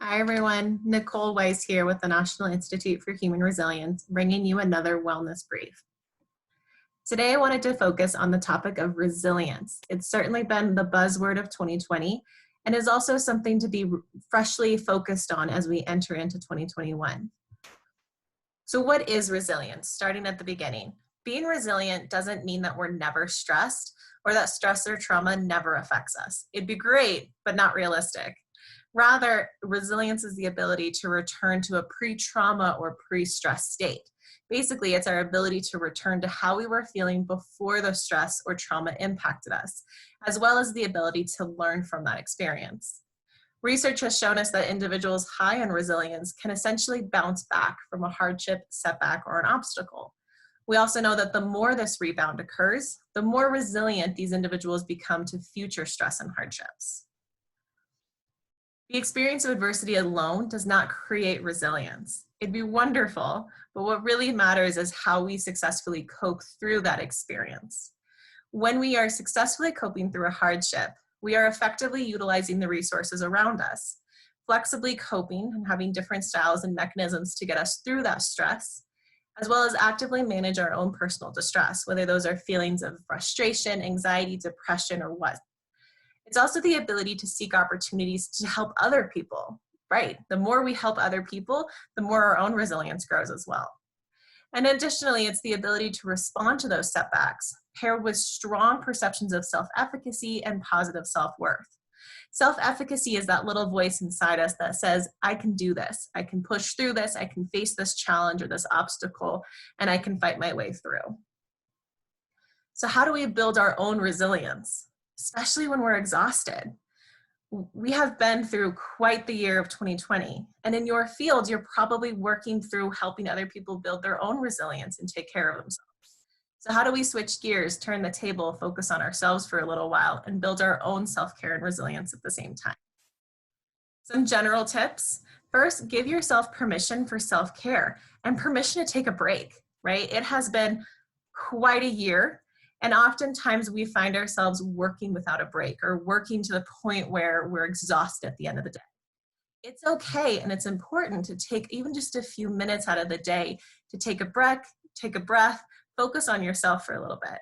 Hi everyone, Nicole Weiss here with the National Institute for Human Resilience, bringing you another wellness brief. Today I wanted to focus on the topic of resilience. It's certainly been the buzzword of 2020 and is also something to be freshly focused on as we enter into 2021. So what is resilience? Starting at the beginning. Being resilient doesn't mean that we're never stressed or that stress or trauma never affects us. It'd be great, but not realistic. Rather, resilience is the ability to return to a pre-trauma or pre-stress state. Basically, it's our ability to return to how we were feeling before the stress or trauma impacted us, as well as the ability to learn from that experience. Research has shown us that individuals high on resilience can essentially bounce back from a hardship, setback, or an obstacle. We also know that the more this rebound occurs, the more resilient these individuals become to future stress and hardships. The experience of adversity alone does not create resilience. It'd be wonderful, but what really matters is how we successfully cope through that experience. When we are successfully coping through a hardship, we are effectively utilizing the resources around us, flexibly coping and having different styles and mechanisms to get us through that stress, as well as actively manage our own personal distress, whether those are feelings of frustration, anxiety, depression, or what. It's also the ability to seek opportunities to help other people, right? The more we help other people, the more our own resilience grows as well. And additionally, it's the ability to respond to those setbacks, paired with strong perceptions of self-efficacy and positive self-worth. Self-efficacy is that little voice inside us that says, I can do this, I can push through this, I can face this challenge or this obstacle, and I can fight my way through. So how do we build our own resilience? Especially when we're exhausted. We have been through quite the year of 2020, and in your field, you're probably working through helping other people build their own resilience and take care of themselves. So how do we switch gears, turn the table, focus on ourselves for a little while, and build our own self-care and resilience at the same time? Some general tips. First, give yourself permission for self-care and permission to take a break, right? It has been quite a year. And oftentimes we find ourselves working without a break or working to the point where we're exhausted at the end of the day. It's okay and it's important to take even just a few minutes out of the day to take a breath, focus on yourself for a little bit.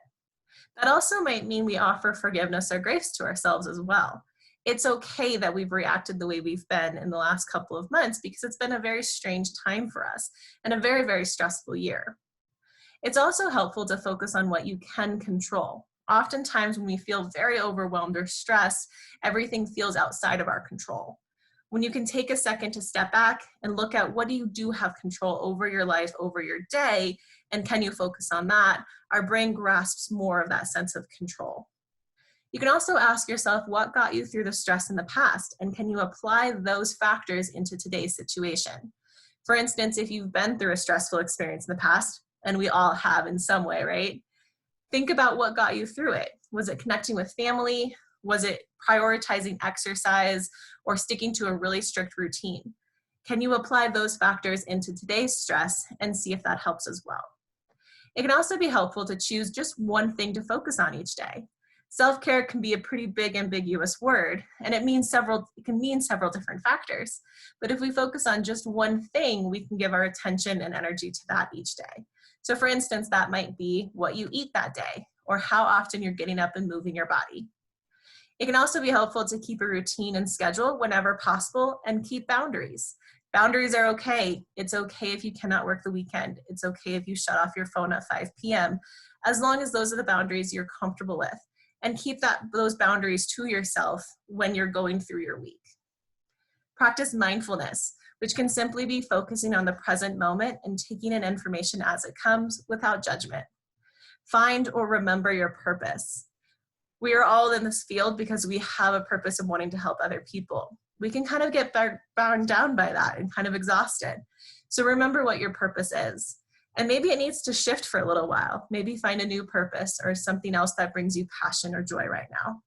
That also might mean we offer forgiveness or grace to ourselves as well. It's okay that we've reacted the way we've been in the last couple of months because it's been a very strange time for us and a very, very stressful year. It's also helpful to focus on what you can control. Oftentimes when we feel very overwhelmed or stressed, everything feels outside of our control. When you can take a second to step back and look at what you do have control over your life, over your day, and can you focus on that, our brain grasps more of that sense of control. You can also ask yourself what got you through the stress in the past, and can you apply those factors into today's situation? For instance, if you've been through a stressful experience in the past, and we all have in some way, right? Think about what got you through it. Was it connecting with family? Was it prioritizing exercise or sticking to a really strict routine? Can you apply those factors into today's stress and see if that helps as well? It can also be helpful to choose just one thing to focus on each day. Self-care can be a pretty big, ambiguous word, and it can mean several different factors. But if we focus on just one thing, we can give our attention and energy to that each day. So for instance, that might be what you eat that day, or how often you're getting up and moving your body. It can also be helpful to keep a routine and schedule whenever possible and keep boundaries. Boundaries are okay. It's okay if you cannot work the weekend. It's okay if you shut off your phone at 5 p.m., as long as those are the boundaries you're comfortable with. And keep those boundaries to yourself when you're going through your week. Practice mindfulness, which can simply be focusing on the present moment and taking in information as it comes without judgment. Find or remember your purpose. We are all in this field because we have a purpose of wanting to help other people. We can kind of get bound down by that and kind of exhausted. So remember what your purpose is. And maybe it needs to shift for a little while. Maybe find a new purpose or something else that brings you passion or joy right now.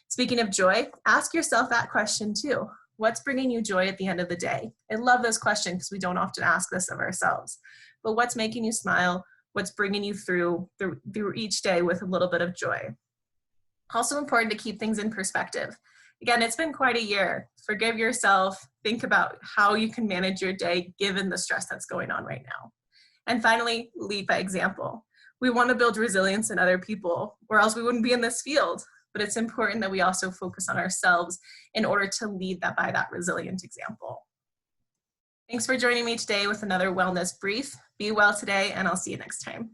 Speaking of joy, ask yourself that question too. What's bringing you joy at the end of the day? I love this question because we don't often ask this of ourselves. But what's making you smile? What's bringing you through each day with a little bit of joy? Also important to keep things in perspective. Again, it's been quite a year. Forgive yourself. Think about how you can manage your day given the stress that's going on right now. And finally, lead by example. We want to build resilience in other people, or else we wouldn't be in this field. But it's important that we also focus on ourselves in order to lead that by that resilient example. Thanks for joining me today with another wellness brief. Be well today, and I'll see you next time.